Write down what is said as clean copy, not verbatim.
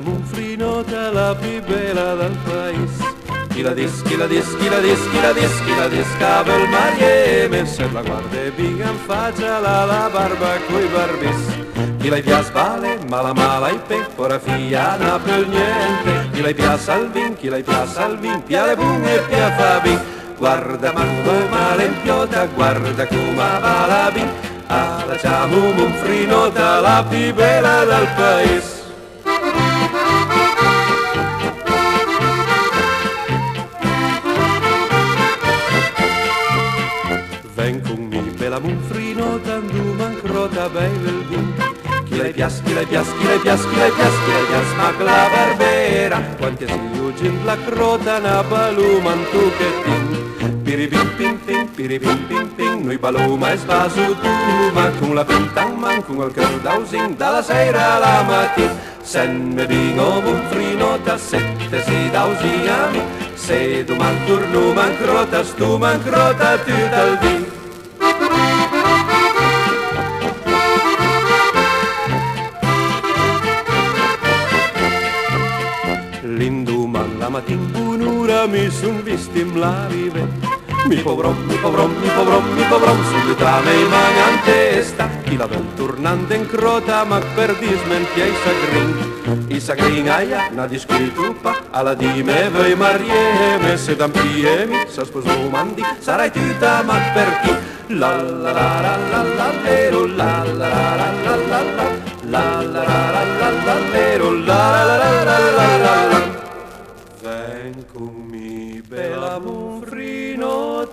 Monfrinota, la più bella del paese. Chi la dis, chi la dis, chi la dis, chi la dis, chi la dis, cabel marieme, se la guarda bene in faccia la barba coi barbis. Chi lei piace vale, mala e pecora fia, na per niente. Chi lei piace al vin, chi lei piace al vin, piale bun e pia fa vin. Guarda come male impiota, guarda come va la vin. Alla ciamo Monfrinota, la più bella del paese. Ven con mi bella Monfrinota, andiamo ancora bella il vin. Chi lei piace, chi lei piace, chi lei piace, chi lei piace, chi lei piace, ma la barbera. Quanti si ugin la crota, na baluman tu che tin. Piribim pim pim, piribim pim pim, noi baluma e svaso tu, ma con la pintan man, con il cœur d'ausin, dalla sera alla mattina. Se ne vingo Monfrinota, sette si dausiami, se tu man turno mancrota, stu mancrota tu dal vin. L'induman la mattina buon'ora mi son visto in la rive. Mi povrom, mi povrom, mi povrom, mi povrom, subito tra me mani in testa. Chi la ven tornando in crota, ma per dismentia i sagrin aia, na discretupa, alla di me voi marieme, se d'ampiemi, sa sposo mandi, sarai tutta, ma per chi? La la la la la la vero, la la la la la la la, la la la la la la vero, la la la la la la la. Ven con mi bella Monfrinota.